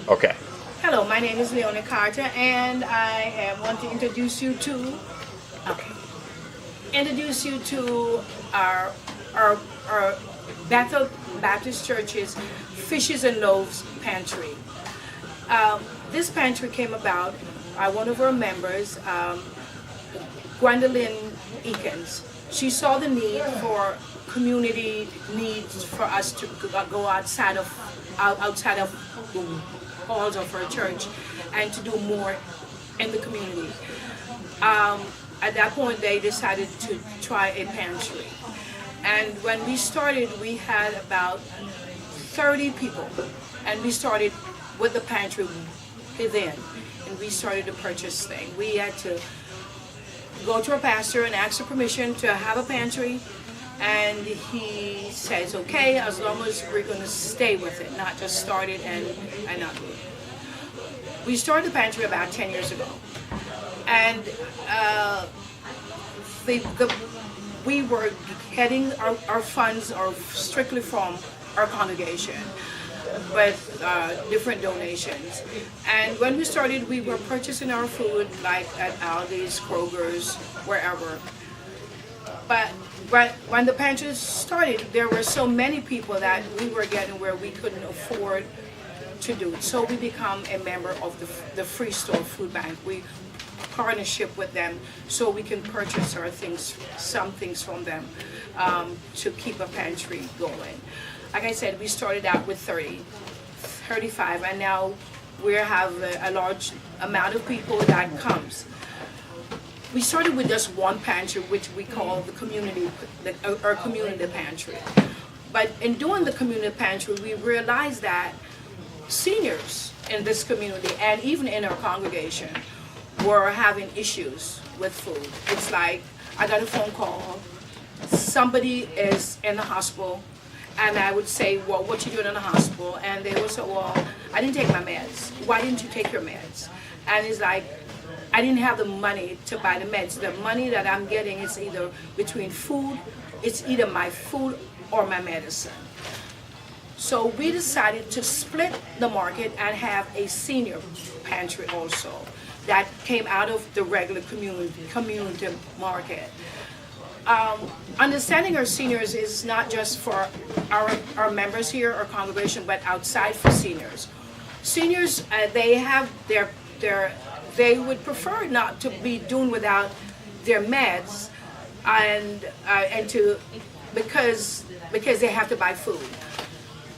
Okay. Hello, my name is Leona Carter, and I want to okay, introduce you to our our, our Bethel Baptist Church's Fishes and Loaves Pantry. This pantry came about by one of our members, Gwendolyn Eakins. She saw the need for community needs for us to go outside of the halls of our church and to do more in the community. At that point, they decided to try a pantry. And when we started, we had about 30 people. And we started with the pantry within. And we started to purchase things. We had to go to our pastor and ask for permission to have a pantry. And he says, okay, as long as we're going to stay with it, not just start it and not do it. We started the pantry about 10 years ago. And we were getting our funds are strictly from our congregation, with different donations. And when we started, we were purchasing our food like at Aldi's, Kroger's, wherever. But when the pantry started, there were so many people that we were getting where we couldn't afford to do it. So we become a member of the Free Store Food Bank. We partnership with them so we can purchase our things, some things from them, to keep a pantry going. Like I said, we started out with 35, and now we have a large amount of people that comes. We started with just one pantry, which we call the community pantry. But in doing the community pantry, we realized that seniors in this community and even in our congregation were having issues with food. It's like, I got a phone call, somebody is in the hospital, and I would say, well, what you doing in the hospital? And they would say, well, I didn't take my meds. Why didn't you take your meds? And it's like, I didn't have the money to buy the meds. The money that I'm getting is either between food, it's either my food or my medicine. So we decided to split the market and have a senior pantry also that came out of the regular community market. Understanding our seniors is not just for our members here, our congregation, but outside for seniors. Seniors, they have they would prefer not to be doing without their meds, because they have to buy food.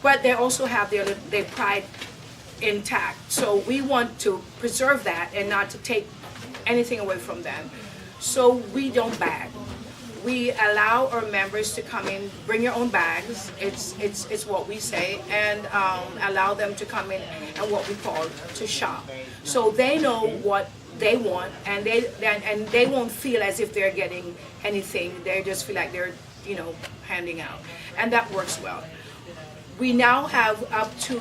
But they also have their pride intact. So we want to preserve that and not to take anything away from them. So we don't bag. We allow our members to come in, bring your own bags. It's what we say, and allow them to come in and what we call to shop. So they know what they want, and they won't feel as if they're getting anything. They just feel like they're handing out, and that works well. We now have up to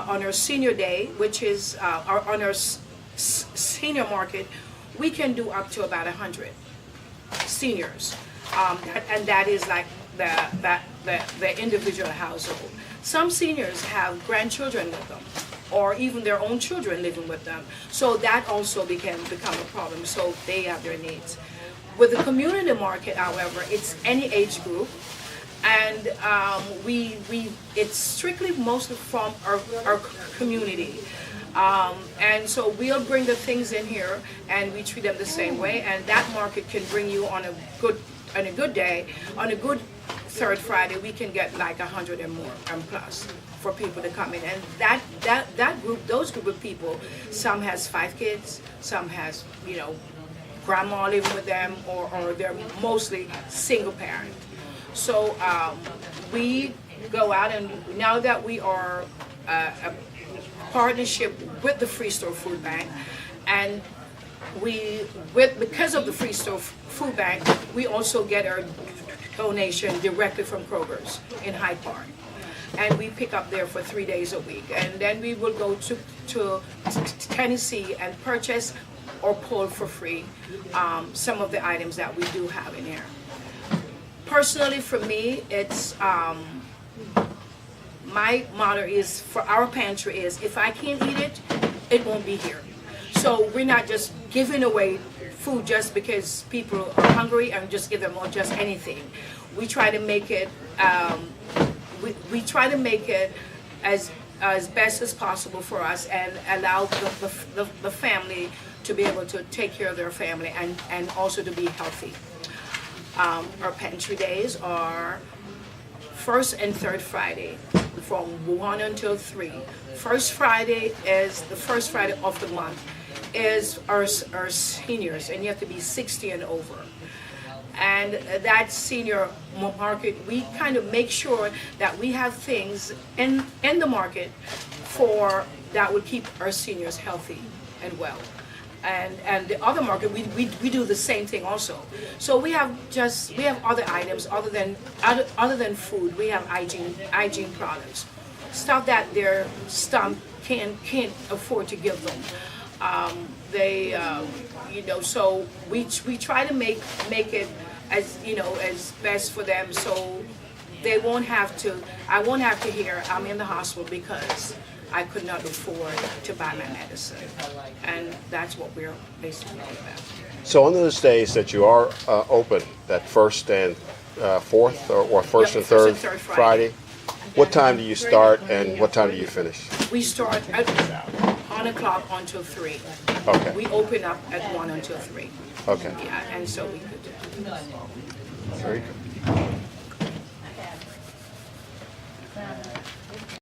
on our senior day, which is on our senior market, we can do up to about 100 seniors. And that is like the individual household. Some seniors have grandchildren with them, or even their own children living with them. So that also become a problem. So they have their needs. With the community market, however, it's any age group, and it's strictly mostly from our community. And so we'll bring the things in here, and we treat them the same way. And that market can bring you on a good day, on a good third Friday, we can get like 100 and more and plus for people to come in. And those group of people, some has 5 kids, some has grandma living with them, or they're mostly single parent. So we go out, and now that we are a partnership with the Free Store Food Bank, and because of the Free Store Food Bank, we also get our donation directly from Kroger's in Hyde Park, and we pick up there for 3 days a week, and then we will go to Tennessee and purchase or pull for free some of the items that we do have in here. Personally, for me, it's my motto is for our pantry is if I can't eat it, it won't be here. So we're not just giving away food just because people are hungry and just give them or just anything. We try to make it we try to make it as best as possible for us and allow the family to be able to take care of their family and also to be healthy. Our pantry days are first and third Friday from 1 until 3. First Friday is the first Friday of the month is our seniors, and you have to be 60 and over. And that senior market, we kind of make sure that we have things in the market for that would keep our seniors healthy and well. And the other market, we do the same thing also. So we have other items other than food. We have hygiene products, stuff that their stomach can't afford to give them. So we try to make it as as best for them, so they won't have to. I won't have to hear I'm in the hospital because I could not afford to buy my medicine, and that's what we're basically all about. So on those days that you are open, that first and fourth or first and third Friday, what time do you start and what time do you finish? We start at 1 o'clock until 3. Okay. We open up at 1 until 3. Okay. Yeah, and so we could. Very good.